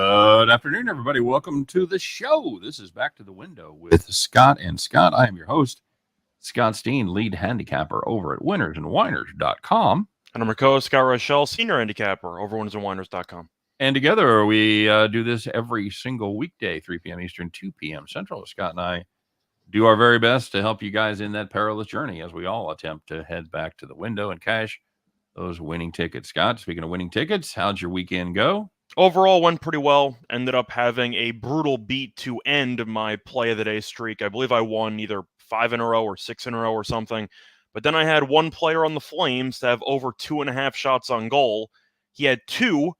Good afternoon, everybody. Welcome to the show. This is Back to the Window with Scott and Scott. I am your host, Scott Steen, lead handicapper over at winnersandwhiners.com. And I'm your co-host, Scott Rochelle, senior handicapper over winnersandwhiners.com. And together we do this every single weekday, 3 p.m. Eastern, 2 p.m. Central. Scott and I do our very best to help you guys in that perilous journey as we all attempt to head back to the window and cash those winning tickets. Scott, speaking of winning tickets, how'd your weekend go? Overall, went pretty well. Ended up having a brutal beat to end my play of the day streak. I believe I won either 5 in a row or 6 in a row or something. But then I had one player on the Flames to have over 2.5 shots on goal. He had 2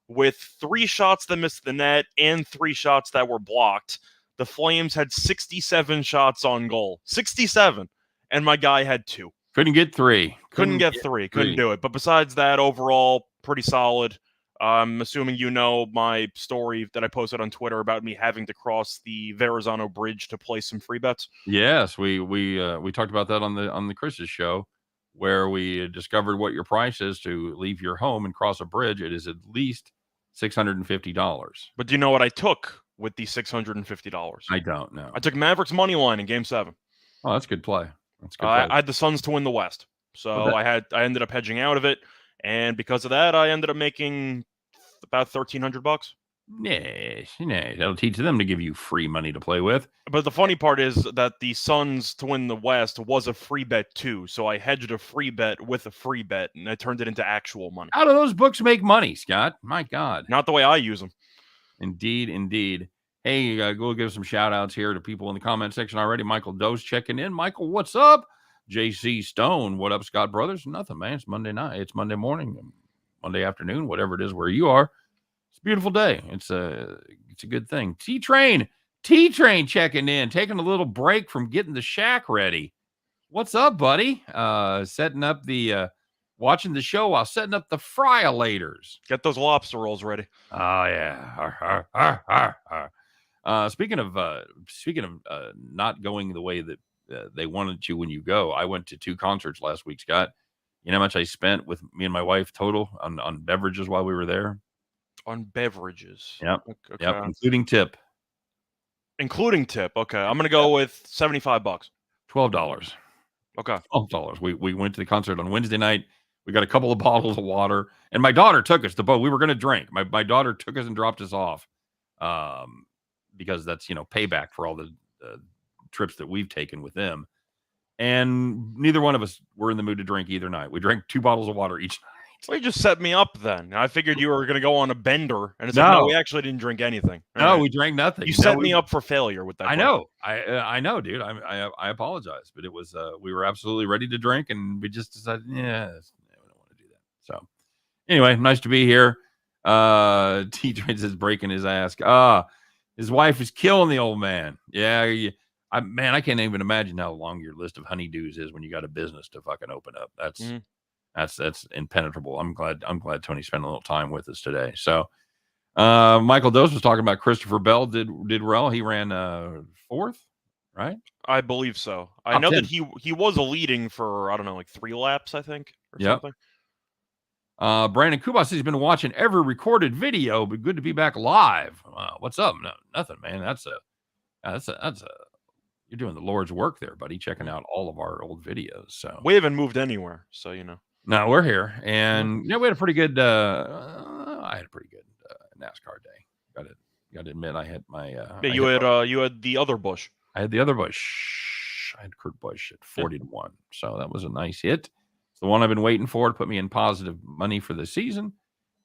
with 3 shots that missed the net and 3 shots that were blocked. The Flames had 67 shots on goal. 67. And my guy had 2. Couldn't get 3. Couldn't get 3. Couldn't do it. But besides that, overall, pretty solid. I'm assuming you know my story that I posted on Twitter about me having to cross the Verrazano Bridge to play some free bets. Yes, we talked about that on the Chris's show, where we discovered what your price is to leave your home and cross a bridge. It is at least $650. But do you know what I took with the $650? I don't know. I took Mavericks money line in Game 7. Oh, that's good play. That's good play. I had the Suns to win the West, so I ended up hedging out of it. And because of that, I ended up making about $1,300. Yeah, that'll teach them to give you free money to play with. But the funny part is that the Suns to win the West was a free bet too. So I hedged a free bet with a free bet, and I turned it into actual money. How do those books make money, Scott? My God. Not the way I use them. Indeed. Hey, go give some shout outs here to people in the comment section already. Michael Doe's checking in. Michael, what's up? JC Stone, what up, Scott Brothers? Nothing, man. It's Monday night. It's Monday morning, Monday afternoon, whatever it is where you are. It's a beautiful day. It's a good thing. T-Train checking in, taking a little break from getting the shack ready. What's up, buddy? Setting up the watching the show while setting up the fryolators. Get those lobster rolls ready. Oh yeah. Speaking of not going the way that they wanted to when you go, I went to 2 concerts last week, Scott. You know how much I spent with me and my wife total on beverages while we were there? On beverages. Yep. Okay. Yep. Including tip. Okay. I'm going to go with $75. $12. Okay. $12. We went to the concert on Wednesday night. We got a couple of bottles of water, and my daughter took us to both. We were going to drink. My daughter took us and dropped us off because that's, payback for all the trips that we've taken with them. And neither one of us were in the mood to drink either night. We drank 2 bottles of water each night. Well, you just set me up then. I figured you were going to go on a bender. And it's like, no, we actually didn't drink anything. No, we drank nothing. You set me up for failure with that. I know. I know, dude. I apologize. But it was, we were absolutely ready to drink. And we just decided, we don't want to do that. So anyway, nice to be here. T-Train says breaking his ass. His wife is killing the old man. Yeah. I can't even imagine how long your list of honeydews is when you got a business to fucking open up. That's impenetrable. I'm glad Tony spent a little time with us today. So Michael Dose was talking about Christopher Bell did well. He ran 4th, right? I believe so. I know that he was a leading for, I don't know, like 3 laps, I think, or something. Brandon Kubas says he's been watching every recorded video, but good to be back live. What's up? No, nothing, man. That's you're doing the Lord's work there, buddy, checking out all of our old videos. So we haven't moved anywhere, so No, we're here, and we had a pretty good. I had a pretty good NASCAR day. Got to admit, I had my. You had the other Busch. I had the other Busch. I had Kurt Busch at 40-1, so that was a nice hit. It's the one I've been waiting for to put me in positive money for the season,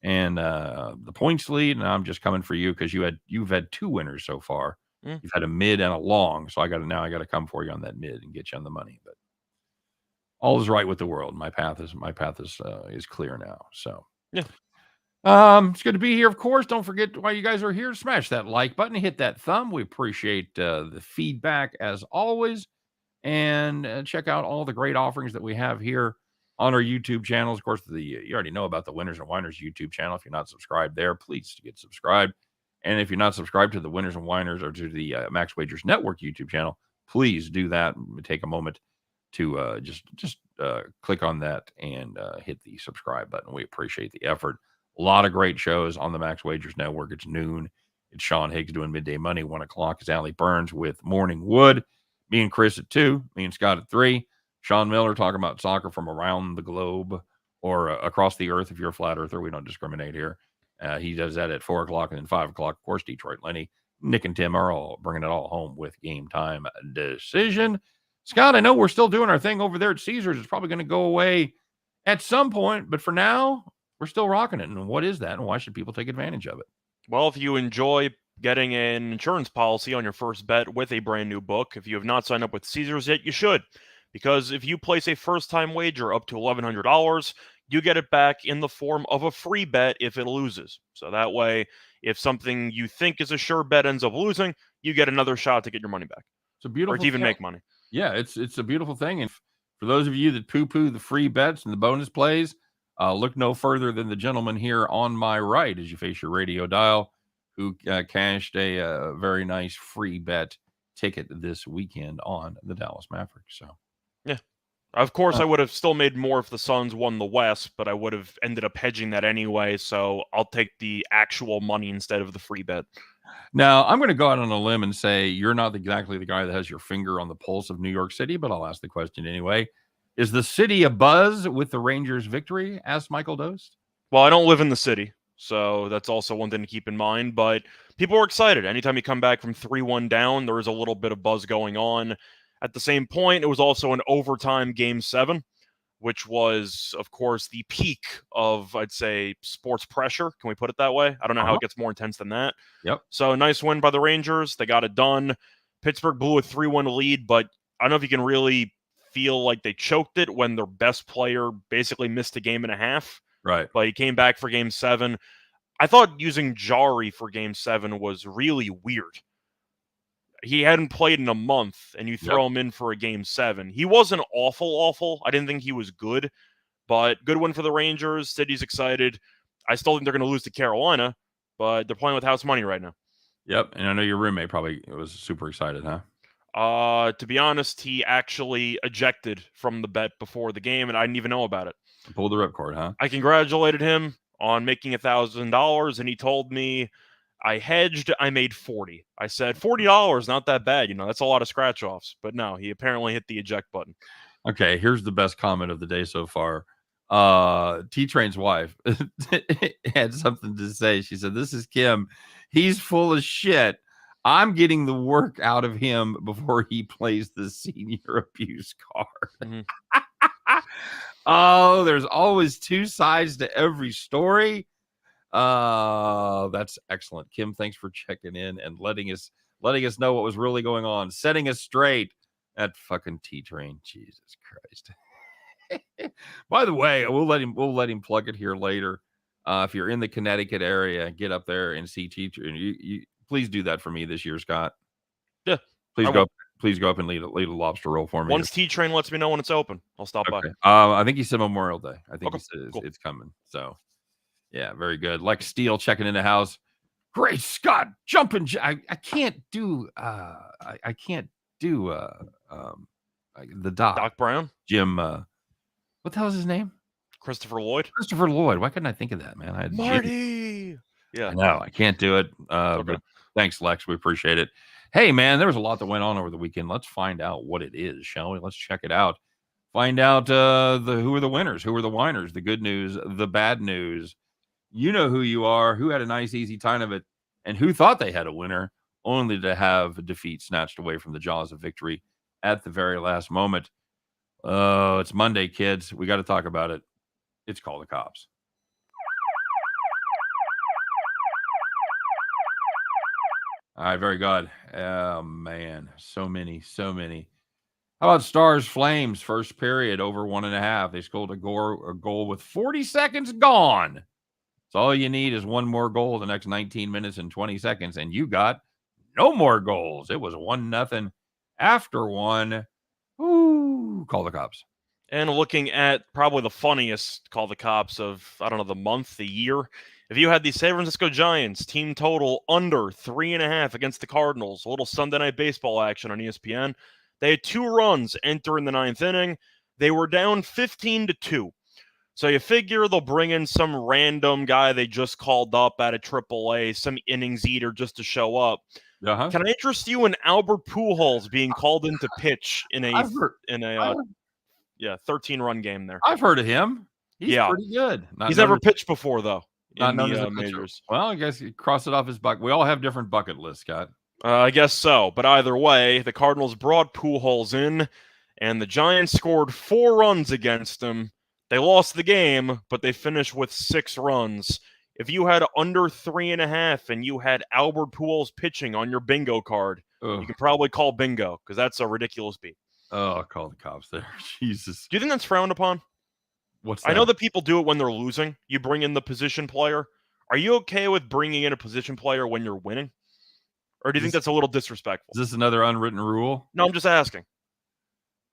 and the points lead. And I'm just coming for you because you've had 2 winners so far. You've had a mid and a long, so I got to come for you on that mid and get you on the money. But all is right with the world. My path is clear now. So yeah, it's good to be here. Of course, don't forget while you guys are here, smash that like button, hit that thumb. We appreciate the feedback as always, and check out all the great offerings that we have here on our YouTube channels. Of course, you already know about the Winners and Whiners YouTube channel. If you're not subscribed there, please get subscribed. And if you're not subscribed to the Winners and Whiners or to the Max Wagers Network YouTube channel, please do that. Take a moment to just click on that and hit the subscribe button. We appreciate the effort. A lot of great shows on the Max Wagers Network. It's noon. It's Sean Higgs doing Midday Money. 1 o'clock is Allie Burns with Morning Wood. Me and Chris at 2. Me and Scott at 3. Sean Miller talking about soccer from around the globe or across the earth if you're a flat earther. We don't discriminate here. He does that at 4 o'clock and then 5 o'clock. Of course, Detroit Lenny, Nick and Tim are all bringing it all home with Game Time Decision. Scott, I know we're still doing our thing over there at Caesars. It's probably going to go away at some point, but for now, we're still rocking it. And what is that? And why should people take advantage of it? Well, if you enjoy getting an insurance policy on your first bet with a brand new book, if you have not signed up with Caesars yet, you should. Because if you place a first-time wager up to $1,100, you get it back in the form of a free bet if it loses. So that way, if something you think is a sure bet ends up losing, you get another shot to get your money back. It's a beautiful or to even thing. make money. Yeah, it's a beautiful thing. And for those of you that poo-poo the free bets and the bonus plays, look no further than the gentleman here on my right as you face your radio dial who cashed a very nice free bet ticket this weekend on the Dallas Mavericks. So, yeah. Of course, I would have still made more if the Suns won the West, but I would have ended up hedging that anyway, so I'll take the actual money instead of the free bet. Now, I'm going to go out on a limb and say you're not exactly the guy that has your finger on the pulse of New York City, but I'll ask the question anyway. Is the city abuzz with the Rangers' victory? Asked Michael Dost. Well, I don't live in the city, so that's also one thing to keep in mind, but people are excited. Anytime you come back from 3-1 down, there is a little bit of buzz going on. At the same point, it was also an overtime Game 7, which was, of course, the peak of, I'd say, sports pressure. Can we put it that way? I don't know how it gets more intense than that. Yep. So, nice win by the Rangers. They got it done. Pittsburgh blew a 3-1 lead, but I don't know if you can really feel like they choked it when their best player basically missed a game and a half. Right. But he came back for Game 7. I thought using Jari for Game 7 was really weird. He hadn't played in a month, and you throw him in for a Game 7. He wasn't awful. I didn't think he was good, but good win for the Rangers. City's excited. I still think they're going to lose to Carolina, but they're playing with house money right now. Yep, and I know your roommate probably was super excited, huh? To be honest, he actually ejected from the bet before the game, and I didn't even know about it. Pulled the ripcord, huh? I congratulated him on making $1,000, and he told me, I hedged, I made 40. I said, $40, not that bad. You know, that's a lot of scratch offs. But no, he apparently hit the eject button. Okay, here's the best comment of the day so far. T-Train's wife had something to say. She said, this is Kim. He's full of shit. I'm getting the work out of him before he plays the senior abuse card. Mm-hmm. Oh, there's always two sides to every story. That's excellent. Kim, thanks for checking in and letting us know what was really going on, setting us straight. That fucking T-Train, Jesus Christ. By the way, we'll let him plug it here later. If you're in the Connecticut area, get up there and see T-Train. You please do that for me this year, Scott. Yeah, please go up and lead a lobster roll for me. Once T-Train lets me know when it's open, I'll stop by. I think he said Memorial Day. I think he said cool. It's coming. So. Yeah, very good. Lex Steele checking in the house. Great Scott, jumping. I can't do. I can't do. The Doc Brown. Jim. What the hell is his name? Christopher Lloyd. Christopher Lloyd. Why couldn't I think of that, man? I had Marty. Yeah. I know. I can't do it. But thanks, Lex. We appreciate it. Hey, man, there was a lot that went on over the weekend. Let's find out what it is, shall we? Let's check it out. Find out who are the winners, who are the whiners, the good news, the bad news. You know who you are, who had a nice, easy time of it, and who thought they had a winner, only to have defeat snatched away from the jaws of victory at the very last moment. Oh, it's Monday, kids. We got to talk about it. It's Call the Cops. All right, very good. Oh, man, so many. How about Stars Flames? First period, over 1.5. They scored a goal with 40 seconds gone. So all you need is one more goal the next 19 minutes and 20 seconds, and you got no more goals. It was 1-0 after one. Ooh, Call the Cops. And looking at probably the funniest Call the Cops of, I don't know, the month, the year. If you had the San Francisco Giants team total under 3.5 against the Cardinals, a little Sunday Night Baseball action on ESPN. They had 2 runs enter in the 9th inning. They were down 15-2. So you figure they'll bring in some random guy they just called up out of AAA, some innings eater just to show up. Uh-huh. Can I interest you in Albert Pujols being called in to pitch in a 13-run game there? I've heard of him. He's Yeah. pretty good. He's never pitched before, though, not in known the as a pitcher. majors. Well, I guess you cross it off his bucket. We all have different bucket lists, Scott. I guess so. But either way, the Cardinals brought Pujols in, and the Giants scored 4 runs against him. They lost the game, but they finished with 6 runs. If you had under 3.5 and you had Albert Pujols pitching on your bingo card, you can probably call bingo, because that's a ridiculous beat. Oh, I'll call the cops there. Jesus. Do you think that's frowned upon? What's that? I know that people do it when they're losing. You bring in the position player. Are you okay with bringing in a position player when you're winning? Or do you think that's a little disrespectful? Is this another unwritten rule? No, I'm just asking.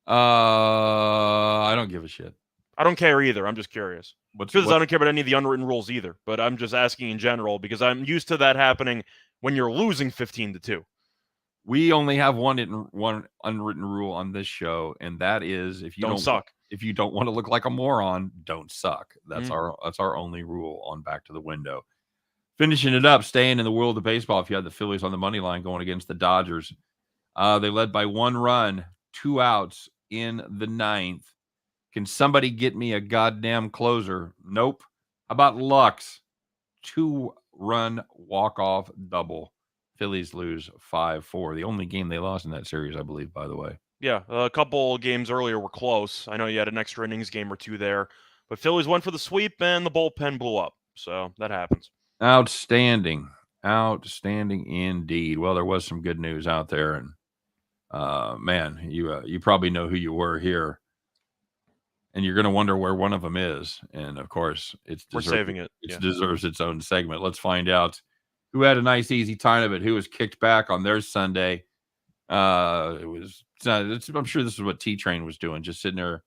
I don't give a shit. I don't care either. I'm just curious. Because I don't care about any of the unwritten rules either. But I'm just asking in general because I'm used to that happening when you're losing 15-2. We only have one unwritten rule on this show, and that is if you don't suck. If you don't want to look like a moron, don't suck. That's our only rule on Back to the Window. Finishing it up, staying in the world of baseball. If you had the Phillies on the money line going against the Dodgers, they led by 1 run, 2 outs in the 9th. Can somebody get me a goddamn closer? Nope. How about Lux? 2-run walk-off double. Phillies lose 5-4. The only game they lost in that series, I believe, by the way. Yeah, a couple games earlier were close. I know you had an extra innings game or 2 there. But Phillies went for the sweep, and the bullpen blew up. So that happens. Outstanding. Outstanding indeed. Well, there was some good news out there. And, man, you probably know who you were here. And you're going to wonder where one of them is. And, of course, we're saving it. It deserves its own segment. Let's find out who had a nice, easy time of it, who was kicked back on their Sunday. I'm sure this is what T-Train was doing, just sitting there.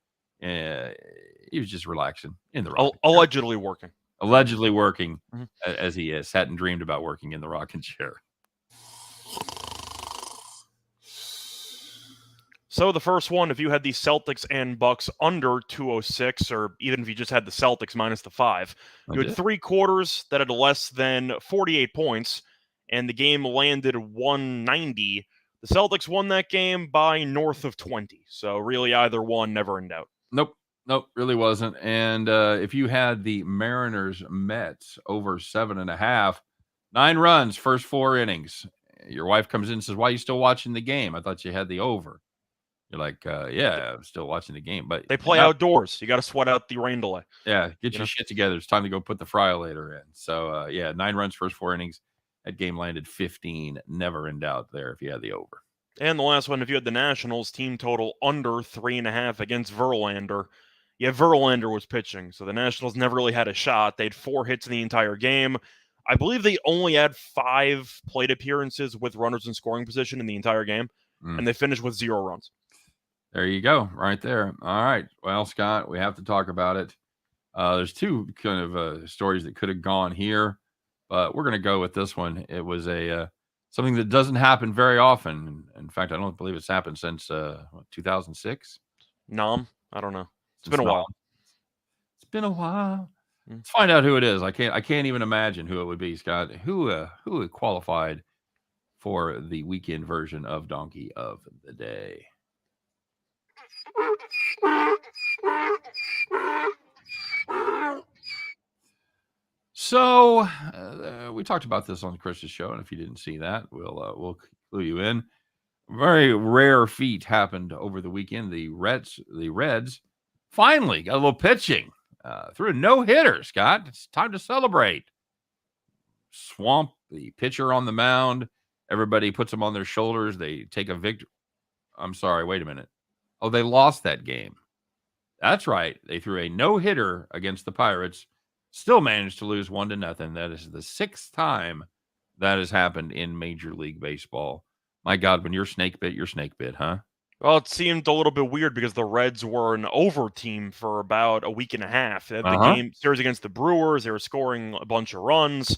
He was just relaxing in the rocking chair. Allegedly working. Allegedly working, as he is. Hadn't dreamed about working in the rocking chair. So the first one, if you had the Celtics and Bucks under 206, or even if you just had the Celtics minus the 5, you had 3 quarters that had less than 48 points, and the game landed 190. The Celtics won that game by north of 20. So really either one, never in doubt. Nope, really wasn't. And if you had the Mariners Mets over 7.5, 9 runs, first 4 innings. Your wife comes in and says, "Why are you still watching the game? I thought you had the over." You're like, yeah, I'm still watching the game. But they play outdoors. You got to sweat out the rain delay. Yeah, get your shit together. It's time to go put the Fryolator in. So, 9 runs, first 4 innings. That game landed 15. Never in doubt there if you had the over. And the last one, if you had the Nationals, team total under 3.5 against Verlander. Yeah, Verlander was pitching, so the Nationals never really had a shot. They had 4 hits in the entire game. I believe they only had 5 plate appearances with runners in scoring position in the entire game, and they finished with 0 runs. There you go, right there. All right. Well, Scott, we have to talk about it. There's 2 kind of stories that could have gone here, but we're going to go with this one. It was something that doesn't happen very often. In fact, I don't believe it's happened since 2006. I don't know. It's been a while. It's been a while. Let's find out who it is. I can't even imagine who it would be, Scott. Who qualified for the weekend version of Donkey of the Day? So we talked about this on Chris's show, and if you didn't see that, we'll clue you in. Very rare feat happened over the weekend. The Reds finally got a little pitching through a no-hitter. Scott, it's time to celebrate. Swamp the pitcher on the mound. Everybody puts them on their shoulders. They take a victory. I'm sorry. Wait a minute. Oh, they lost that game. That's right. They threw a no-hitter against the Pirates. Still managed to lose 1-0. That is the 6th time that has happened in Major League Baseball. My God, when you're snake bit, huh? Well, it seemed a little bit weird because the Reds were an over team for about a week and a half. They had the game series against the Brewers. They were scoring a bunch of runs.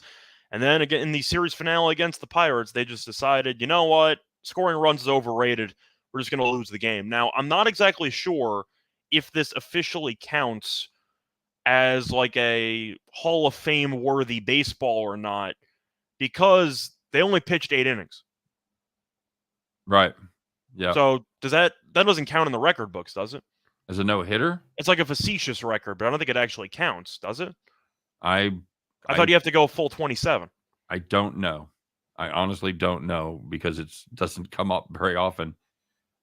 And then again, in the series finale against the Pirates, they just decided, you know what? Scoring runs is overrated. We're just going to lose the game. Now, I'm not exactly sure if this officially counts as like a Hall of Fame worthy baseball or not, because they only pitched 8 innings. Right. Yeah. So that doesn't count in the record books, does it? As a no-hitter? It's like a facetious record, but I don't think it actually counts, does it? I thought you have to go full 27. I don't know. I honestly don't know because it doesn't come up very often.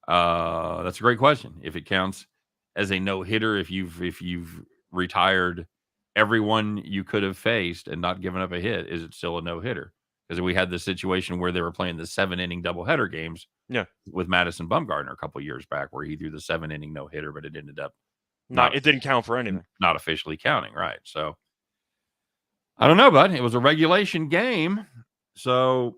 That's a great question. If it counts as a no-hitter, if you've retired everyone you could have faced and not given up a hit, is it still a no-hitter? Because we had this situation where they were playing the 7-inning doubleheader games with Madison Bumgarner a couple of years back, where he threw the 7-inning no-hitter, but it ended up it didn't count for anything. Not officially counting, right? So I don't know, bud. It was a regulation game, so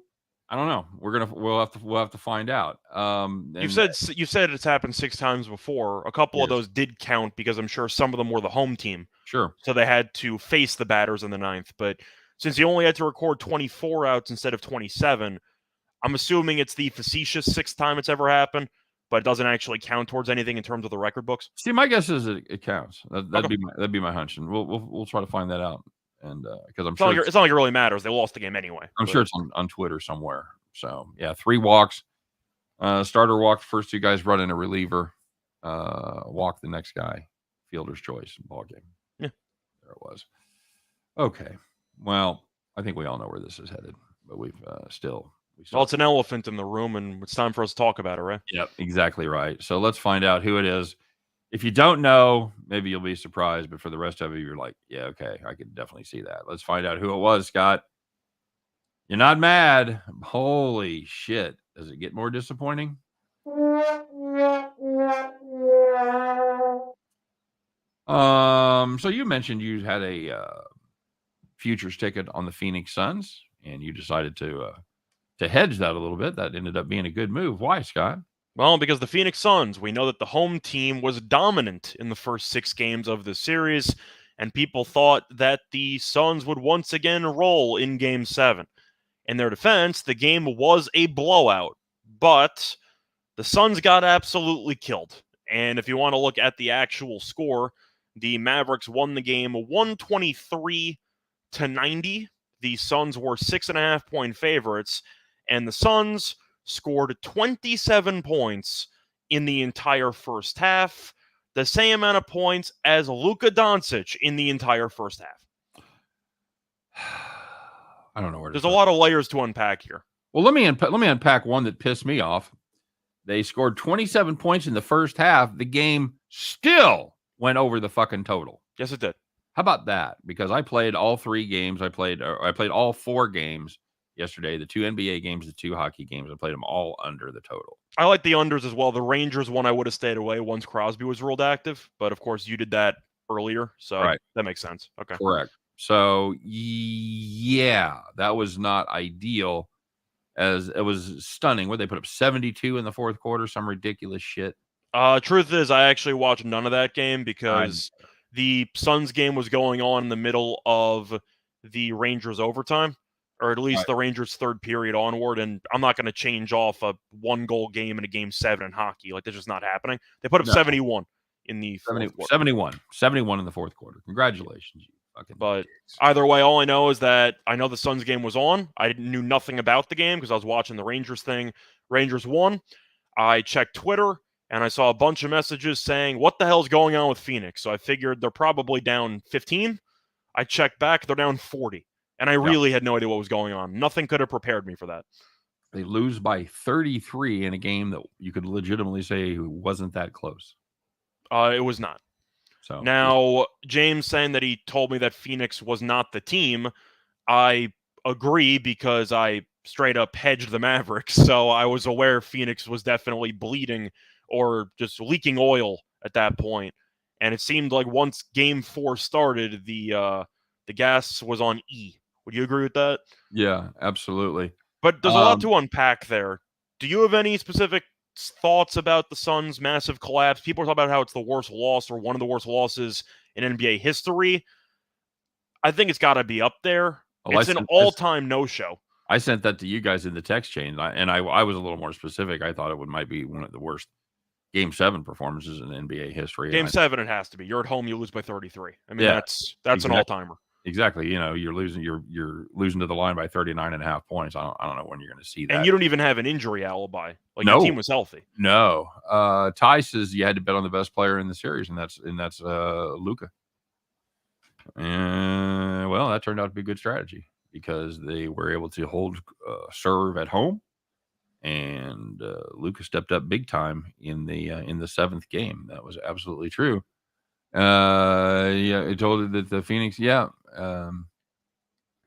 I don't know. We'll have to find out. You said it's happened 6 times before. A couple of those did count because I'm sure some of them were the home team. Sure. So they had to face the batters in the 9th. But since you only had to record 24 outs instead of 27, I'm assuming it's the facetious 6th time it's ever happened, but it doesn't actually count towards anything in terms of the record books. See, my guess is it counts. That'd be my hunch, and we'll try to find that out. And because I'm sure it's not like it really matters. They lost the game anyway. I'm sure it's on Twitter somewhere. So yeah, 3 walks. Starter walked. First 2 guys brought in a reliever. Walked the next guy. Fielder's choice. Ball game. Yeah, there it was. Okay. Well, I think we all know where this is headed, but we've still. Well, it's an elephant in the room, and it's time for us to talk about it, right? Yep, exactly right. So let's find out who it is. If you don't know, maybe you'll be surprised, but for the rest of you, you're like, yeah, okay, I can definitely see that. Let's find out who it was, Scott. You're not mad. Holy shit. Does it get more disappointing? So you mentioned you had a futures ticket on the Phoenix Suns, and you decided to hedge that a little bit. That ended up being a good move. Why, Scott? Well, because the Phoenix Suns, we know that the home team was dominant in the first 6 games of the series, and people thought that the Suns would once again roll in Game 7. In their defense, the game was a blowout, but the Suns got absolutely killed. And if you want to look at the actual score, the Mavericks won the game 123-90. The Suns were 6.5-point favorites, and the Suns scored 27 points in the entire first half, the same amount of points as Luka Doncic in the entire first half. I don't know where. There's a lot of layers to unpack here. Well, let me unpack one that pissed me off. They scored 27 points in the first half. The game still went over the fucking total. Yes, it did. How about that? Because I played all 3 games. I played all 4 games yesterday. The 2 NBA games, the 2 hockey games. I played them all under the total. I like the unders as well. The Rangers one I would have stayed away once Crosby was ruled active, but of course you did that earlier, so that makes sense. Okay, correct. So yeah, that was not ideal. As it was stunning. What, they put up 72 in the fourth quarter, some ridiculous shit. Truth is, I actually watched none of that game because the Suns game was going on in the middle of the Rangers overtime, or at least the Rangers' third period onward, and I'm not going to change off a 1-goal game in a Game 7 in hockey. Like, that's just not happening. They put up 71 in the fourth quarter. 71 in the fourth quarter. Congratulations, you fucking But either way, all I know is that I know the Suns game was on. I knew nothing about the game because I was watching the Rangers thing. Rangers won. I checked Twitter, and I saw a bunch of messages saying, what the hell's going on with Phoenix? So I figured they're probably down 15. I checked back. They're down 40. And I really had no idea what was going on. Nothing could have prepared me for that. They lose by 33 in a game that you could legitimately say wasn't that close. It was not. So now, James saying that he told me that Phoenix was not the team, I agree because I straight up hedged the Mavericks. So I was aware Phoenix was definitely bleeding or just leaking oil at that point. And it seemed like once Game 4 started, the gas was on E. Would you agree with that? Yeah, absolutely. But there's a lot to unpack there. Do you have any specific thoughts about the Suns' massive collapse? People are talking about how it's the worst loss or one of the worst losses in NBA history. I think it's got to be up there. It's an all-time no-show. I sent that to you guys in the text chain, and I was a little more specific. I thought it might be one of the worst Game 7 performances in NBA history. Game 7, it has to be. You're at home, you lose by 33. I mean, Yeah, that's exactly. an all-timer. Exactly. You know, you're losing to the line by 39.5 points. I don't know when you're going to see that. And you don't even have an injury alibi. Like, No. your team was healthy. No. Ty says you had to bet on the best player in the series, and that's Luka. And well, that turned out to be a good strategy because they were able to hold serve at home, and Luka stepped up big time in the 7th game. That was absolutely true. Yeah, I told it that the Phoenix. Yeah. Well,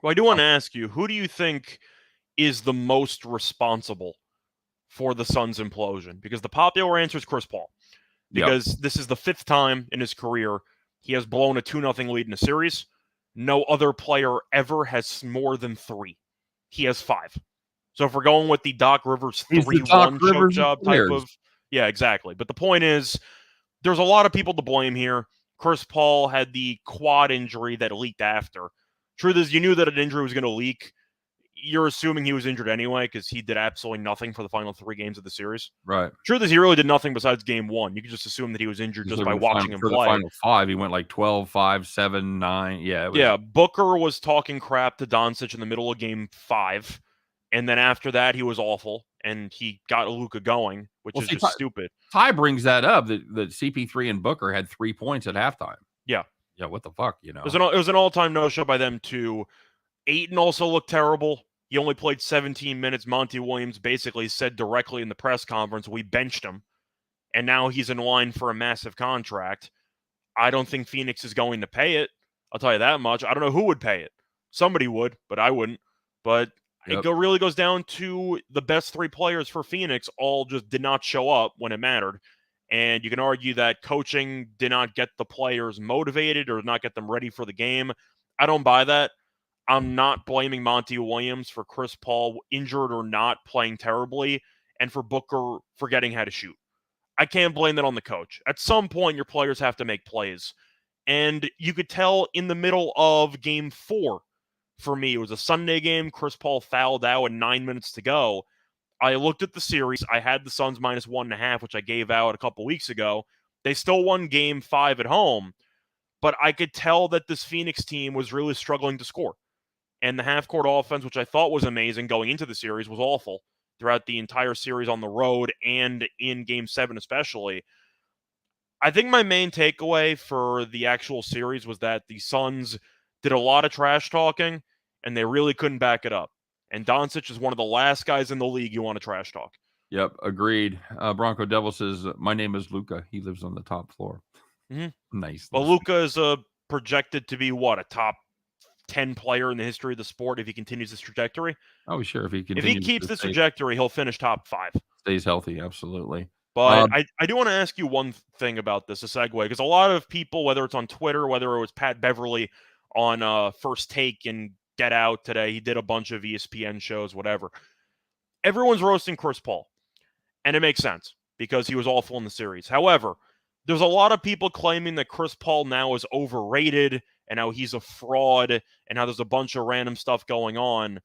I do want to ask you, who do you think is the most responsible for the Suns' implosion? Because the popular answer is Chris Paul. Because this is the 5th time in his career he has blown a 2-0 lead in a series. No other player ever has more than 3. He has 5. So if we're going with the Doc Rivers 3-1 choke job type of... Yeah, exactly. But the point is, there's a lot of people to blame here. Chris Paul had the quad injury that leaked after. Truth is, you knew that an injury was going to leak. You're assuming he was injured anyway because he did absolutely nothing for the final 3 games of the series. Right. Truth is, he really did nothing besides game 1. You could just assume that he was injured just by watching him play. For the final 5, he went like 12, 5, 7, 9. Yeah. Yeah, Booker was talking crap to Doncic in the middle of game 5. And then after that, he was awful. And he got Luka going, which is just stupid. Ty brings that up, that CP3 and Booker had 3 points at halftime. Yeah. Yeah, what the fuck, you know? It was an all-time no-show by them, too. Ayton also looked terrible. He only played 17 minutes. Monty Williams basically said directly in the press conference, we benched him. And now he's in line for a massive contract. I don't think Phoenix is going to pay it. I'll tell you that much. I don't know who would pay it. Somebody would, but I wouldn't. But it really goes down to the best 3 players for Phoenix all just did not show up when it mattered. And you can argue that coaching did not get the players motivated or not get them ready for the game. I don't buy that. I'm not blaming Monty Williams for Chris Paul, injured or not, playing terribly, and for Booker forgetting how to shoot. I can't blame that on the coach. At some point, your players have to make plays. And you could tell in the middle of game 4, for me, it was a Sunday game. Chris Paul fouled out with 9 minutes to go. I looked at the series. I had the Suns minus 1.5, which I gave out a couple weeks ago. They still won game 5 at home, but I could tell that this Phoenix team was really struggling to score. And the half-court offense, which I thought was amazing going into the series, was awful throughout the entire series on the road and in Game 7 especially. I think my main takeaway for the actual series was that the Suns did a lot of trash talking, and they really couldn't back it up. And Doncic is one of the last guys in the league you want to trash talk. Yep, agreed. Bronco Devil says, my name is Luka. He lives on the top floor. Mm-hmm. Nice. Well, Luka is projected to be, a top 10 player in the history of the sport if he continues this trajectory. Oh, sure. If he keeps this trajectory, he'll finish top 5. Stays healthy, absolutely. But I do want to ask you one thing about this, a segue, because a lot of people, whether it's on Twitter, whether it was Pat Beverly on First Take and Get Out today, he did a bunch of ESPN shows, whatever. Everyone's roasting Chris Paul, and it makes sense because he was awful in the series. However, there's a lot of people claiming that Chris Paul now is overrated and how he's a fraud and how there's a bunch of random stuff going on.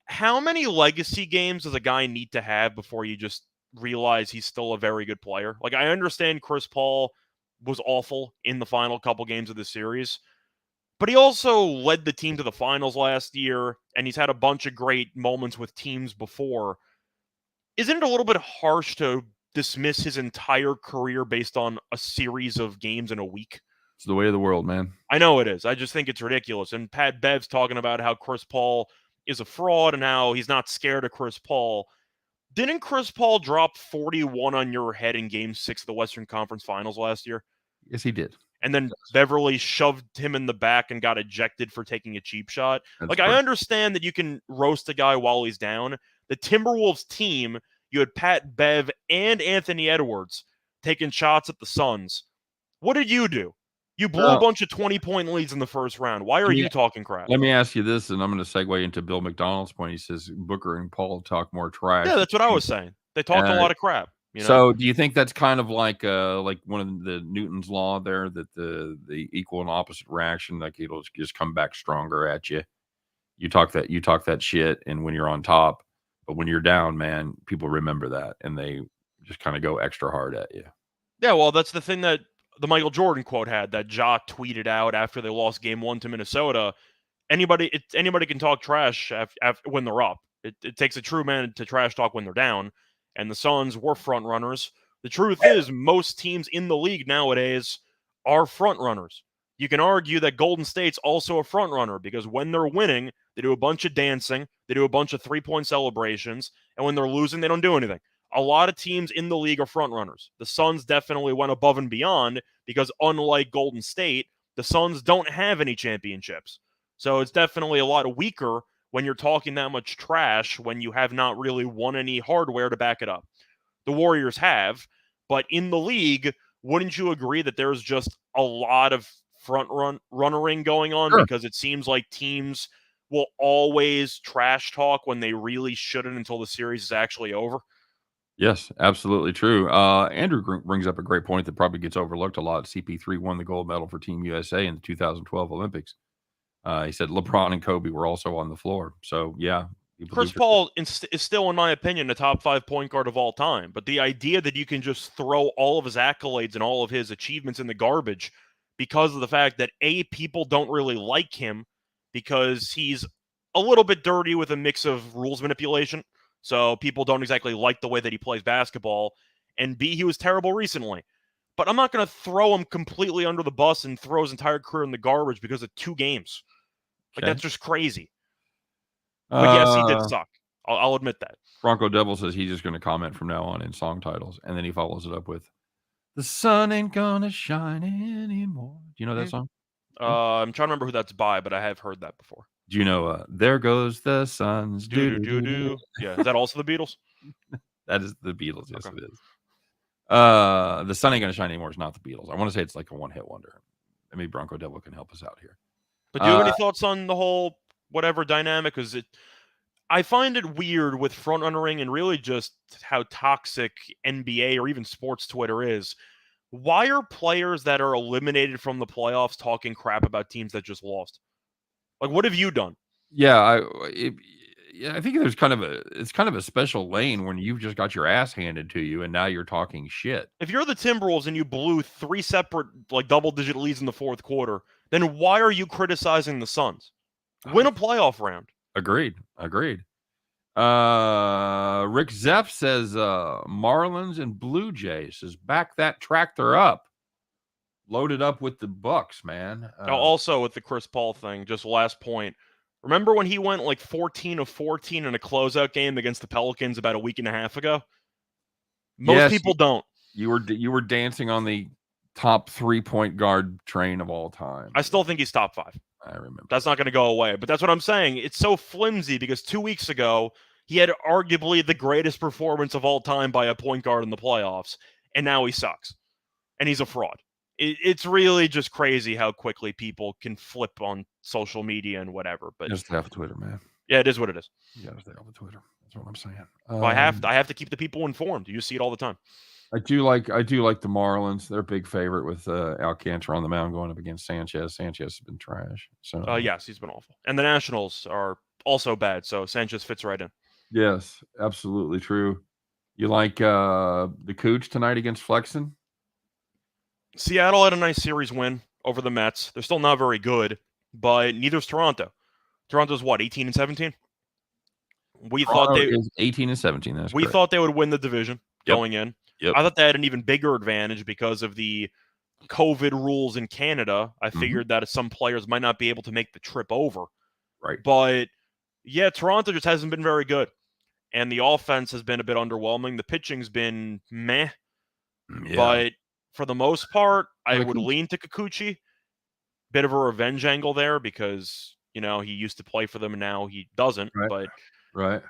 How many legacy games does a guy need to have before you just realize he's still a very good player? Like, I understand Chris Paul was awful in the final couple games of the series, but he also led the team to the finals last year, and he's had a bunch of great moments with teams before. Isn't it a little bit harsh to dismiss his entire career based on a series of games in a week? It's the way of the world, man. I know it is. I just think it's ridiculous. And Pat Bev's talking about how Chris Paul is a fraud and how he's not scared of Chris Paul. Didn't Chris Paul drop 41 on your head in Game 6 of the Western Conference Finals last year? Yes, he did. And then Beverly shoved him in the back and got ejected for taking a cheap shot. I understand that you can roast a guy while he's down. The Timberwolves team, you had Pat Bev and Anthony Edwards taking shots at the Suns. What did you do? You blew a bunch of 20-point leads in the first round. Why are you talking crap? Let me ask you this, and I'm going to segue into Bill McDonald's point. He says Booker and Paul talk more trash. Yeah, that's what I was saying. They talk a lot of crap. You know? So do you think that's kind of like one of the Newton's law there, that the equal and opposite reaction, like it'll just come back stronger at you? You talk that shit, and when you're on top, but when you're down, man, people remember that, and they just kind of go extra hard at you. Yeah, well, that's the thing that the Michael Jordan quote had that Ja tweeted out after they lost Game 1 to Minnesota. Anybody can talk trash when they're up. It takes a true man to trash talk when they're down, and the Suns were front runners. The truth is, most teams in the league nowadays are front runners. You can argue that Golden State's also a front runner because when they're winning, they do a bunch of dancing, they do a bunch of three-point celebrations, and when they're losing, they don't do anything. A lot of teams in the league are front runners. The Suns definitely went above and beyond because unlike Golden State, the Suns don't have any championships. So it's definitely a lot weaker when you're talking that much trash when you have not really won any hardware to back it up. The Warriors have, but in the league, wouldn't you agree that there's just a lot of runnering going on? Sure. Because it seems like teams will always trash talk when they really shouldn't until the series is actually over? Yes, absolutely true. Andrew brings up a great point that probably gets overlooked a lot. CP3 won the gold medal for Team USA in the 2012 Olympics. He said LeBron and Kobe were also on the floor. So, yeah. Chris Paul is still, in my opinion, the top 5 point guard of all time. But the idea that you can just throw all of his accolades and all of his achievements in the garbage because of the fact that, A, people don't really like him because he's a little bit dirty with a mix of rules manipulation. So people don't exactly like the way that he plays basketball. And B, he was terrible recently. But I'm not going to throw him completely under the bus and throw his entire career in the garbage because of 2 games. Like, that's just crazy. But yes, he did suck. I'll admit that. Bronco Devil says he's just going to comment from now on in song titles. And then he follows it up with, "The sun ain't gonna shine anymore." Do you know that song? I'm trying to remember who that's by, but I have heard that before. Do you know, There Goes the Sun's Do-do-do-do. Yeah, is that also the Beatles? That is the Beatles. Yes, Okay. it is. The sun ain't gonna shine anymore is not the Beatles. I want to say it's like a one-hit wonder. Maybe Bronco Devil can help us out here. But do you have any thoughts on the whole whatever dynamic? Because I find it weird with front runnering and really just how toxic NBA or even sports Twitter is. Why are players that are eliminated from the playoffs talking crap about teams that just lost? Like, what have you done? Yeah, I think it's kind of a special lane when you've just got your ass handed to you and now you're talking shit. If you're the Timberwolves and you blew 3 separate like double-digit leads in the fourth quarter, then why are you criticizing the Suns? Win a playoff round. Agreed. Rick Zeff says Marlins and Blue Jays says back that tractor up. Loaded up with the Bucks, man. Also with the Chris Paul thing, just last point. Remember when he went like 14 of 14 in a closeout game against the Pelicans about a week and a half ago? Most people don't. You were dancing on the top 3-point guard train of all time. I still think he's top 5. I remember. That's not going to go away. But that's what I'm saying. It's so flimsy because 2 weeks ago, he had arguably the greatest performance of all time by a point guard in the playoffs, and now he sucks. And he's a fraud. It's really just crazy how quickly people can flip on social media and whatever. But just stay off Twitter, man. Yeah, it is what it is. You gotta stay off of Twitter. That's what I'm saying. Well, I have to keep the people informed. You see it all the time. I do like the Marlins. They're a big favorite with Alcantara on the mound going up against Sanchez. Sanchez has been trash. So yes, he's been awful. And the Nationals are also bad. So Sanchez fits right in. Yes, absolutely true. You like the Cooch tonight against Flexen? Seattle had a nice series win over the Mets. They're still not very good, but neither's Toronto. Toronto's what, 18 and 17? We thought they is 18 and 17. That's we correct. thought they would win the division going in. Yep. I thought they had an even bigger advantage because of the COVID rules in Canada. I figured that some players might not be able to make the trip over. Right. But yeah, Toronto just hasn't been very good. And the offense has been a bit underwhelming. The pitching's been meh. Yeah. But for the most part, I would lean to Kikuchi. Bit of a revenge angle there because, he used to play for them and now he doesn't. Right. But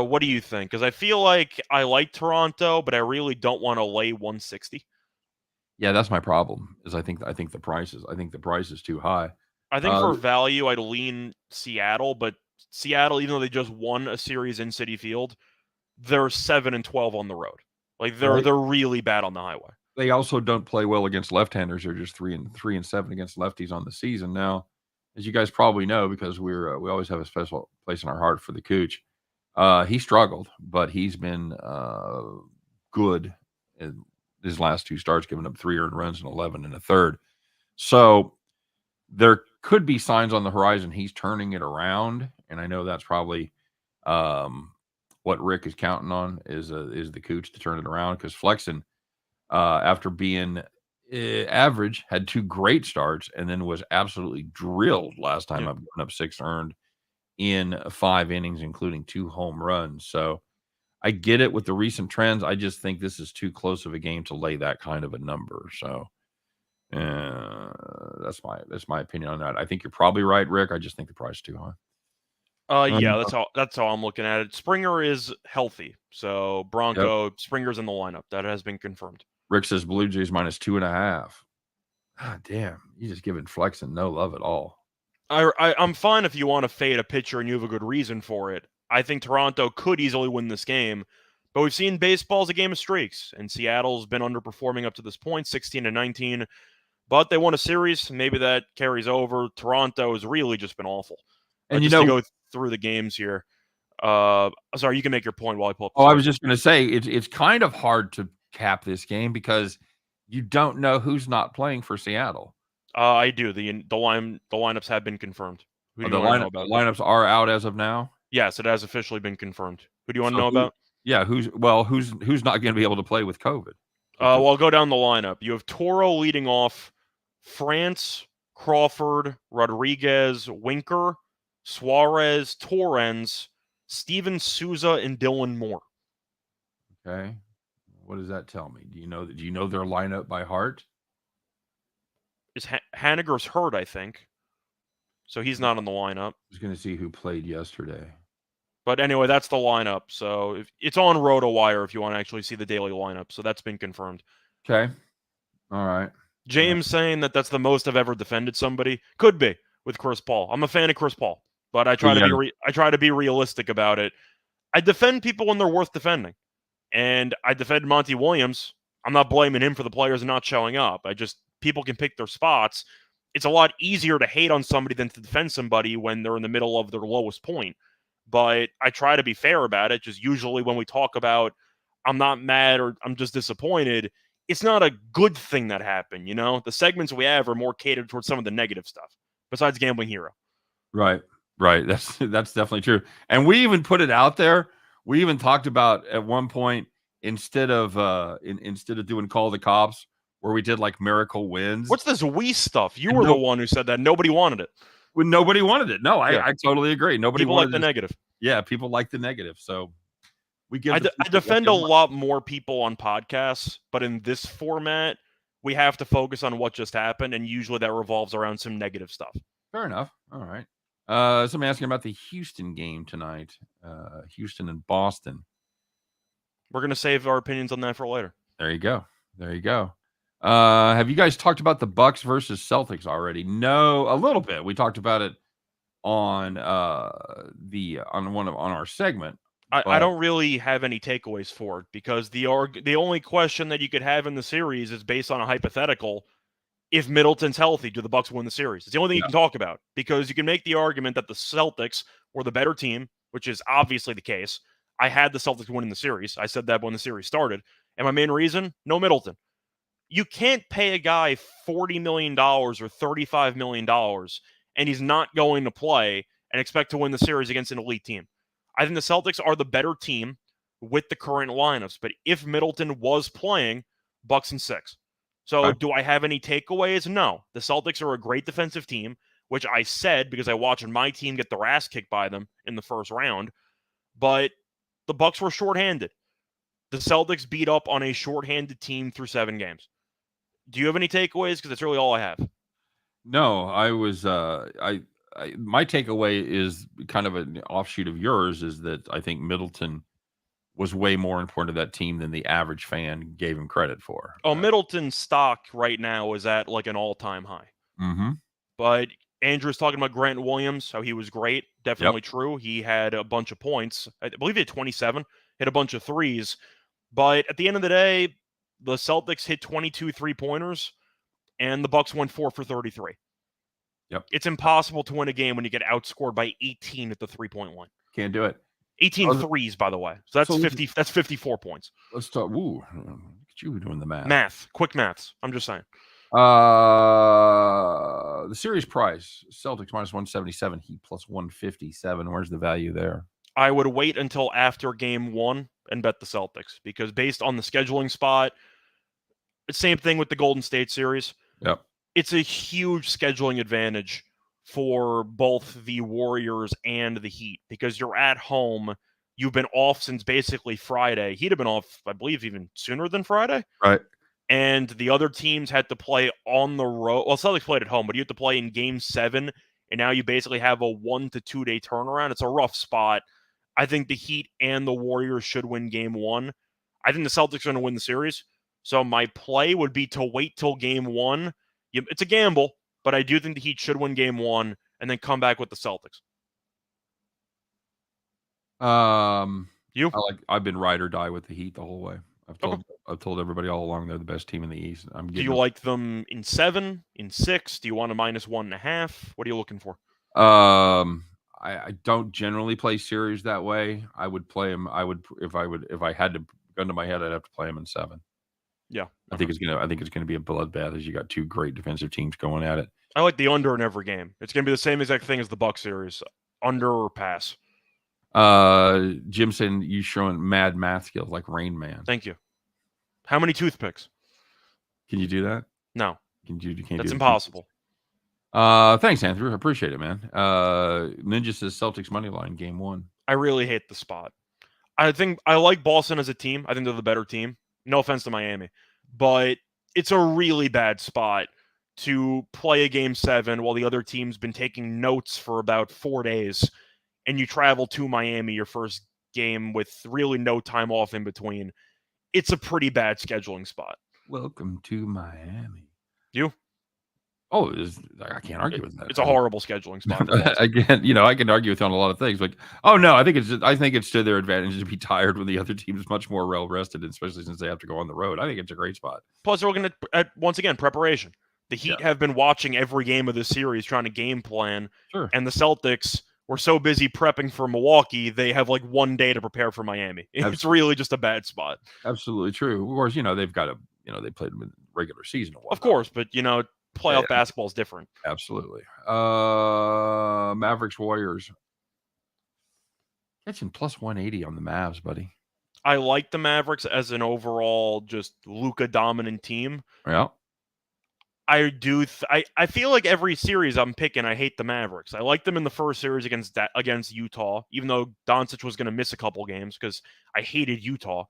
what do you think? Because I feel like I like Toronto, but I really don't want to lay 160. Yeah, that's my problem. I think the price is too high. I think for value, I'd lean Seattle, but Seattle, even though they just won a series in Citi Field, they're 7-12 on the road. Like they're really bad on the highway. They also don't play well against left-handers. They're just 3-7 against lefties on the season. Now, as you guys probably know, because we always have a special place in our heart for the Cooch. He struggled, but he's been good in his last 2 starts, giving up 3 earned runs and 11 in a third. So there could be signs on the horizon he's turning it around, and I know that's probably what Rick is counting on is the Cooch to turn it around, because Flexen, after being average, had 2 great starts and then was absolutely drilled last time up, giving up 6 earned in 5 innings, including 2 home runs. So I get it with the recent trends. I just think this is too close of a game to lay that kind of a number. So that's my opinion on that. I think you're probably right, Rick. I just think the price is too high. Yeah, that's how I'm looking at it. Springer is healthy, so Bronco Springer's in the lineup. That has been confirmed. Rick says Blue Jays minus 2.5. God damn, you just giving Flexen no love at all. I'm fine if you want to fade a pitcher and you have a good reason for it. I think Toronto could easily win this game, but we've seen baseball's a game of streaks, and Seattle's been underperforming up to this point, 16-19. But they won a series. Maybe that carries over. Toronto has really just been awful. And just to go through the games here. Sorry, you can make your point while I pull up. I was just going to say it's kind of hard to cap this game because you don't know who's not playing for Seattle. I do. The lineups have been confirmed. The lineups are out as of now. Yes, it has officially been confirmed. Who do you want to know about? Yeah, who's not going to be able to play with COVID? Well, I'll go down the lineup. You have Toro leading off, France, Crawford, Rodriguez, Winker, Suarez, Torrens, Steven Souza, and Dylan Moore. Okay. What does that tell me? Do you know their lineup by heart? Is Haniger's hurt, I think. So he's not on the lineup. I was going to see who played yesterday. But anyway, that's the lineup. So it's on RotoWire if you want to actually see the daily lineup. So that's been confirmed. Okay. All right. James saying that's the most I've ever defended somebody. Could be with Chris Paul. I'm a fan of Chris Paul, but I try to be realistic about it. I defend people when they're worth defending. And I defend Monty Williams. I'm not blaming him for the players not showing up. People can pick their spots. It's a lot easier to hate on somebody than to defend somebody when they're in the middle of their lowest point. But I try to be fair about it. Just usually when we talk about I'm not mad or I'm just disappointed, it's not a good thing that happened, The segments we have are more catered towards some of the negative stuff, besides Gambling Hero. Right. That's definitely true. And we even put it out there. We even talked about at one point, instead of doing Call the Cops, where we did like miracle wins. What's this we stuff? You were the one who said that. Nobody wanted it. When nobody wanted it. No, I totally agree. Nobody people wanted like the negative. Yeah, people like the negative. So we give. I defend a lot more people on podcasts, but in this format, we have to focus on what just happened, and usually that revolves around some negative stuff. Fair enough. All right. Somebody asking about the Houston game tonight. Houston and Boston. We're gonna save our opinions on that for later. There you go. Have you guys talked about the Bucks versus Celtics already? No, a little bit. We talked about it on our segment. I don't really have any takeaways for it because the only question that you could have in the series is based on a hypothetical. If Middleton's healthy, do the Bucks win the series? It's the only thing you can talk about because you can make the argument that the Celtics were the better team, which is obviously the case. I had the Celtics winning the series. I said that when the series started. And my main reason, no Middleton. You can't pay a guy $40 million or $35 million and he's not going to play and expect to win the series against an elite team. I think the Celtics are the better team with the current lineups. But if Middleton was playing, Bucks in 6. So do I have any takeaways? No. The Celtics are a great defensive team, which I said because I watched my team get their ass kicked by them in the first round. But the Bucks were shorthanded. The Celtics beat up on a shorthanded team through 7 games. Do you have any takeaways? Because that's really all I have. No, I was. My takeaway is kind of an offshoot of yours. Is that I think Middleton was way more important to that team than the average fan gave him credit for. Middleton's stock right now is at like an all-time high. Mm-hmm. But Andrew's talking about Grant Williams, how he was great. Definitely true. He had a bunch of points. I believe he had 27, hit a bunch of threes. But at the end of the day, the Celtics hit 22 3-pointers, and the Bucks went 4 for 33. Yep. It's impossible to win a game when you get outscored by 18 at the 3-point line. Can't do it. 18 threes, by the way. So that's 50. That's 54 points. Let's talk. Ooh, look at you doing the math. Quick maths. I'm just saying. The series price: Celtics minus 177, Heat plus 157. Where's the value there? I would wait until after game 1 and bet the Celtics, because based on the scheduling spot, same thing with the Golden State series. Yep. It's a huge scheduling advantage for both the Warriors and the Heat, because you're at home. You've been off since basically Friday. Heat have been off, I believe, even sooner than Friday. Right. And the other teams had to play on the road. Well, Celtics played at home, but you have to play in game 7, and now you basically have a 1 to 2 day turnaround. It's a rough spot. I think the Heat and the Warriors should win game 1. I think the Celtics are going to win the series. So my play would be to wait till game 1. It's a gamble, but I do think the Heat should win game 1 and then come back with the Celtics. I've been ride or die with the Heat the whole way. I've told everybody all along they're the best team in the East. Do you like them in 7, in 6? Do you want a minus 1.5? What are you looking for? I don't generally play series that way. I would play them. If I had to gun to my head, I'd have to play them in 7. Yeah, I think it's gonna be a bloodbath as you got 2 great defensive teams going at it. I like the under in every game. It's gonna be the same exact thing as the Buck series. Under or pass. Jim saying you showing mad math skills like Rain Man. Thank you. How many toothpicks? Can you do that? No. That's impossible. Thanks, Andrew. I appreciate it, man. Ninja says Celtics money line game 1. I really hate the spot. I think I like Boston as a team. I think they're the better team. No offense to Miami, but it's a really bad spot to play a game 7 while the other team's been taking notes for about 4 days, and you travel to Miami your first game with really no time off in between. It's a pretty bad scheduling spot. Welcome to Miami. You? Oh, I can't argue with that. It's a horrible scheduling spot. Again, I can argue with you on a lot of things. Like, oh no, I think it's to their advantage to be tired when the other team is much more well rested, especially since they have to go on the road. I think it's a great spot. Plus, they're looking at once again preparation. The Heat have been watching every game of the series, trying to game plan. Sure. And the Celtics were so busy prepping for Milwaukee, they have like 1 day to prepare for Miami. It's really just a bad spot. Absolutely true. Of course, they've got they played them in regular season. Of course, but playoff basketball is different. Absolutely. Mavericks Warriors. Catching plus 180 on the Mavs, buddy. I like the Mavericks as an overall just Luka dominant team. Yeah. I do. I feel like every series I'm picking, I hate the Mavericks. I liked them in the first series against Utah, even though Doncic was going to miss a couple games because I hated Utah.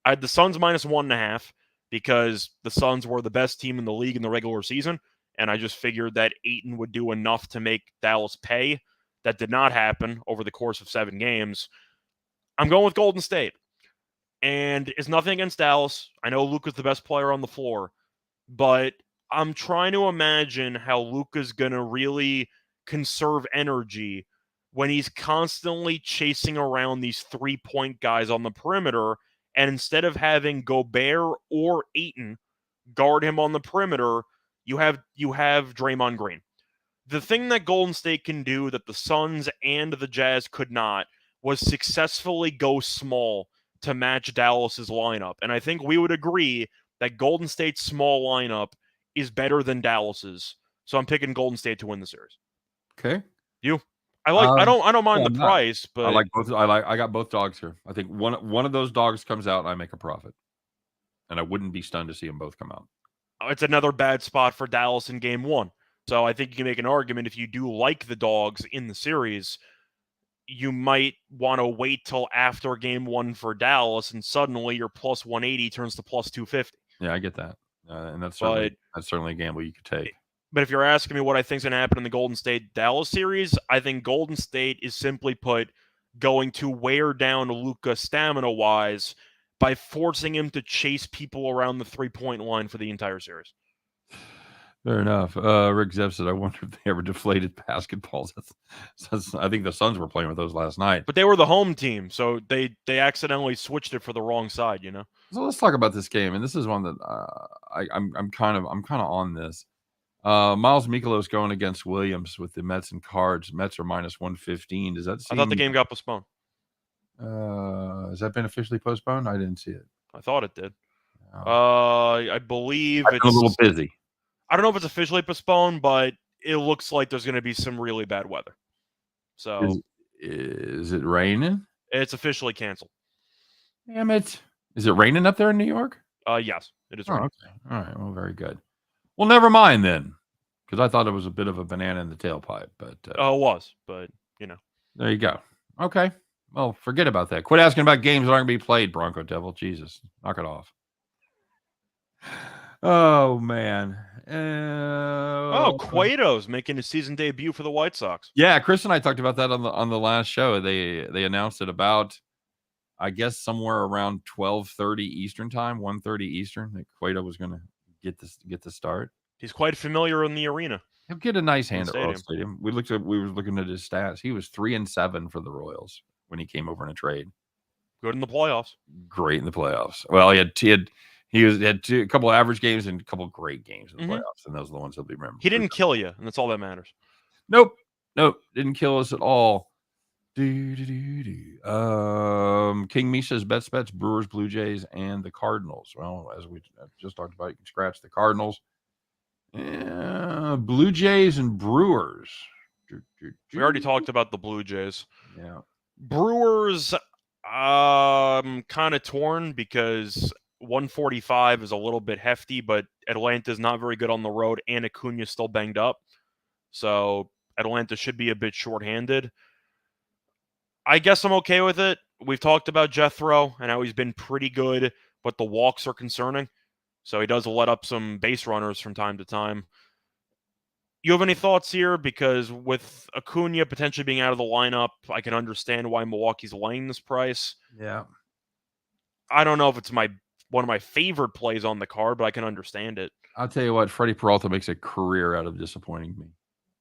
I had the Suns minus 1.5 because the Suns were the best team in the league in the regular season, and I just figured that Ayton would do enough to make Dallas pay. That did not happen over the course of 7 games. I'm going with Golden State. And it's nothing against Dallas. I know Luka's the best player on the floor, but I'm trying to imagine how Luka's going to really conserve energy when he's constantly chasing around these 3-point guys on the perimeter, and instead of having Gobert or Ayton guard him on the perimeter, you have Draymond Green. The thing that Golden State can do that the Suns and the Jazz could not was successfully go small to match Dallas's lineup. And I think we would agree that Golden State's small lineup is better than Dallas's. So I'm picking Golden State to win the series. Okay. You? I don't mind the price, but I like both. I got both dogs here. I think one of those dogs comes out and I make a profit. And I wouldn't be stunned to see them both come out. It's another bad spot for Dallas in game 1. So I think you can make an argument if you do like the dogs in the series, you might want to wait till after game 1 for Dallas, and suddenly your plus 180 turns to plus 250. Yeah, I get that. And that's certainly a gamble you could take. But if you're asking me what I think is going to happen in the Golden State-Dallas series, I think Golden State is simply put going to wear down Luka stamina-wise by forcing him to chase people around the 3-point line for the entire series. Fair enough. Rick Zepp said, I wonder if they ever deflated basketballs. I think the Suns were playing with those last night. But they were the home team, so they accidentally switched it for the wrong side, So let's talk about this game, and this is one that I'm kind of on this. Miles Mikolas going against Williams with the Mets and Cards. Mets are minus 115. Does that seem... I thought the game got postponed. Has that been officially postponed? I didn't see it. I thought it did. Oh. I believe I've been a little busy. I don't know if it's officially postponed, but it looks like there's going to be some really bad weather. So is it raining? it's officially canceled. Damn it! Is it raining up there in New York? Yes, it is raining. Okay. All right. Well, very good. Well, never mind then, because I thought it was a bit of a banana in the tailpipe. But it was, but there you go. Okay. Well, forget about that. Quit asking about games that aren't going to be played, Bronco Devil. Jesus, knock it off. Oh man. Cueto's making his season debut for the White Sox. Yeah, Chris and I talked about that on the last show. They announced it about, I guess, somewhere around 12:30 Eastern time, 1:30 Eastern, that Cueto was going to get the start. He's quite familiar in the arena. He'll get a nice hand at Royal Stadium. We were looking at his stats. He was 3-7 for the Royals when he came over in a trade. Good in the playoffs. Great in the playoffs. Well, he had a couple of average games and a couple of great games in the playoffs, and those are the ones he'll be remembered. He didn't kill you, and that's all that matters. Nope, didn't kill us at all. King Misha's bets, Brewers, Blue Jays, and the Cardinals. Well, as we just talked about, you can scratch the Cardinals. Blue Jays and Brewers. We already talked about the Blue Jays. Yeah. Brewers, kind of torn because 145 is a little bit hefty, but Atlanta's not very good on the road, and Acuna's still banged up. So Atlanta should be a bit shorthanded. I guess I'm okay with it. We've talked about Jethro and how he's been pretty good, but the walks are concerning. So he does let up some base runners from time to time. You have any thoughts here? Because with Acuna potentially being out of the lineup, I can understand why Milwaukee's laying this price. Yeah. I don't know if it's one of my favorite plays on the card, but I can understand it. I'll tell you what, Freddie Peralta makes a career out of disappointing me.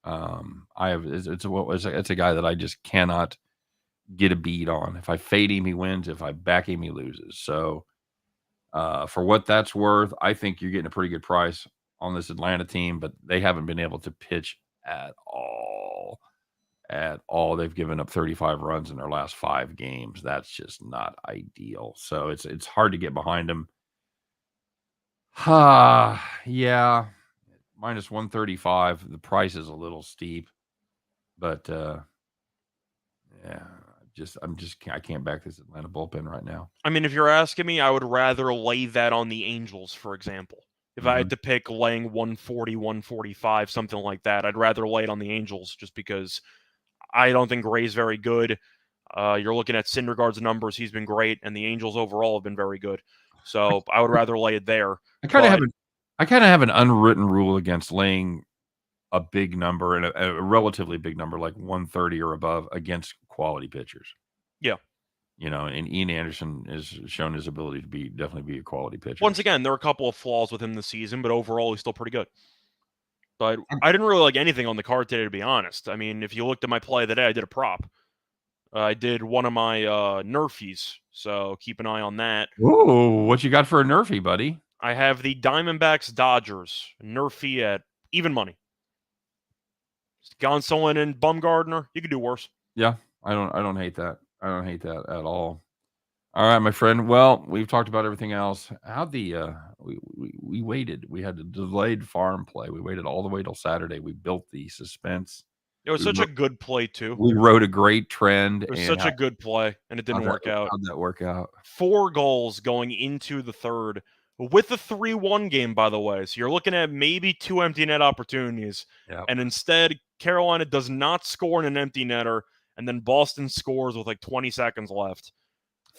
It's a guy that I just cannot get a beat on. If I fade him, he wins. If I back him, he loses. So for what that's worth, I think you're getting a pretty good price on this Atlanta team, but they haven't been able to pitch at all. They've given up 35 runs in their last 5 games. That's just not ideal. So it's hard to get behind them. Yeah. Minus 135. The price is a little steep, but yeah, I can't back this Atlanta bullpen right now. I mean, if you're asking me, I would rather lay that on the Angels, for example. If I had to pick laying 140, 145, something like that, I'd rather lay it on the Angels just because I don't think Gray's very good. You're looking at Syndergaard's numbers. He's been great, and the Angels overall have been very good. So I would rather lay it there. I kind of have an unwritten rule against laying a big number and a relatively big number like 130 or above against quality pitchers. Yeah. And Ian Anderson has shown his ability to definitely be a quality pitcher. Once again, there are a couple of flaws with him this season, but overall he's still pretty good. But I didn't really like anything on the card today, to be honest. I mean, if you looked at my play of the day, I did a prop. I did one of my Nerfies, so keep an eye on that. Ooh, what you got for a Nerfie, buddy? I have the Diamondbacks Dodgers Nerfie at even money. Gonsolin and Bumgardner, you could do worse. Yeah, I don't hate that. I don't hate that at all. All right, my friend. Well, we've talked about everything else. We waited. We had a delayed farm play. We waited all the way till Saturday. We built the suspense. It was such a good play, too. We rode a great trend. It was such a good play, and it didn't work out. How'd that work out? 4 goals going into the third with the 3-1 game, by the way. So you're looking at maybe 2 empty net opportunities. Yep. And instead, Carolina does not score in an empty netter, and then Boston scores with like 20 seconds left.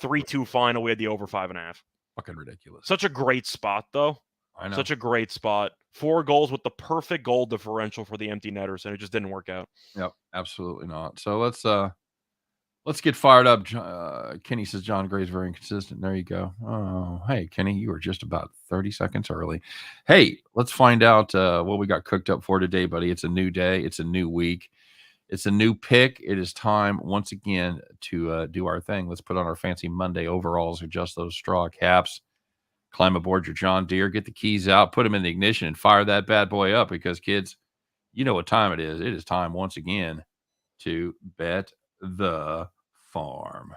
3-2 final. We had the over 5.5. Fucking ridiculous. Such a great spot, though. I know. Such a great spot. 4 goals with the perfect goal differential for the empty netters, and it just didn't work out. Yep, absolutely not. So let's get fired up. Kenny says John Gray's very inconsistent. There you go. Oh, hey, Kenny, you were just about 30 seconds early. Hey, let's find out what we got cooked up for today, buddy. It's a new day. It's a new week. It's a new pick. It is time once again to do our thing. Let's put on our fancy Monday overalls, adjust those straw caps, climb aboard your John Deere, get the keys out, put them in the ignition, and fire that bad boy up because, kids, you know what time it is. It is time once again to bet the farm.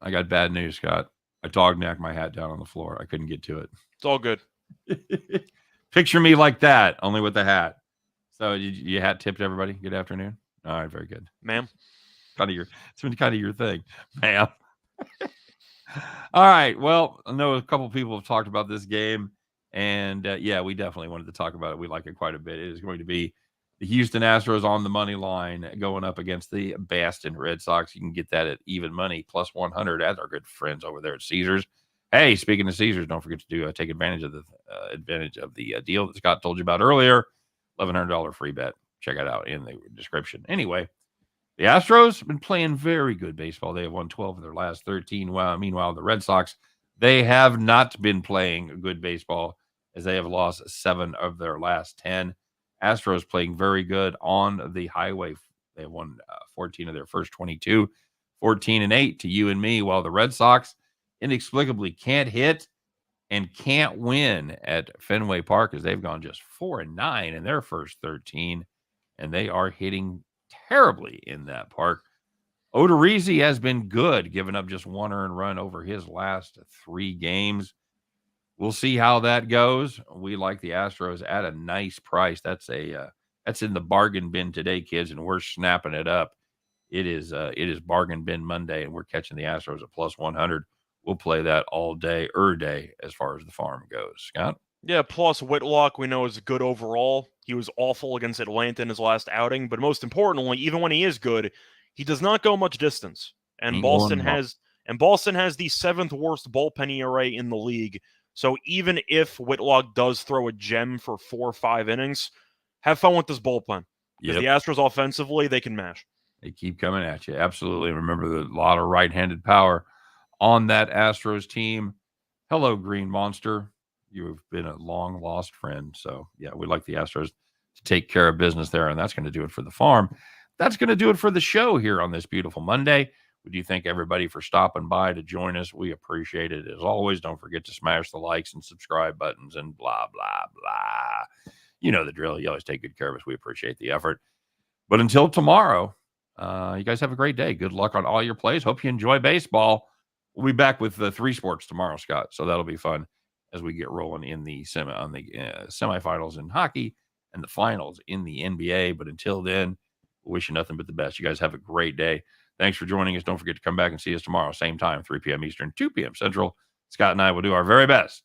I got bad news, Scott. I dog-knacked my hat down on the floor. I couldn't get to it. It's all good. Picture me like that, only with the hat. So you hat tipped everybody. Good afternoon. All right, very good, ma'am. It's been kind of your thing, ma'am. All right. Well, I know a couple people have talked about this game, and yeah, we definitely wanted to talk about it. We like it quite a bit. It is going to be the Houston Astros on the money line going up against the Boston Red Sox. You can get that at even money plus 100 at our good friends over there at Caesars. Hey, speaking of Caesars, don't forget to take advantage of the deal that Scott told you about earlier. $1,100 free bet. Check it out in the description. Anyway, the Astros have been playing very good baseball. They have won 12 of their last 13. Meanwhile, the Red Sox, they have not been playing good baseball as they have lost 7 of their last 10. Astros playing very good on the highway. They have won 14 of their first 22, 14-8 to you and me, while the Red Sox inexplicably can't hit and can't win at Fenway Park as they've gone just 4-9 in their first 13, and they are hitting terribly in that park. Odorizzi has been good, giving up just 1 earned run over his last 3 games. We'll see how that goes. We like the Astros at a nice price. That's in the bargain bin today, kids, and we're snapping it up. It is bargain bin Monday, and we're catching the Astros at plus 100. We'll play that all day, as far as the farm goes. Scott? Yeah, plus Whitlock we know is good overall. He was awful against Atlanta in his last outing, but most importantly, even when he is good, he does not go much distance. And Boston has the 7th worst bullpen ERA in the league. So even if Whitlock does throw a gem for 4 or 5 innings, have fun with this bullpen. Because the Astros offensively, they can mash. They keep coming at you. Absolutely. Remember, there's a lot of right-handed power on that Astros team. Hello, Green Monster. You've been a long-lost friend. So, yeah, we like the Astros to take care of business there, and that's going to do it for the farm. That's going to do it for the show here on this beautiful Monday. We do thank everybody for stopping by to join us. We appreciate it. As always, don't forget to smash the likes and subscribe buttons and blah, blah, blah. You know the drill. You always take good care of us. We appreciate the effort. But until tomorrow, you guys have a great day. Good luck on all your plays. Hope you enjoy baseball. We'll be back with 3 sports tomorrow, Scott. So that'll be fun as we get rolling in the semifinals in hockey and the finals in the NBA. But until then, we wish you nothing but the best. You guys have a great day. Thanks for joining us. Don't forget to come back and see us tomorrow, same time, 3 p.m. Eastern, 2 p.m. Central. Scott and I will do our very best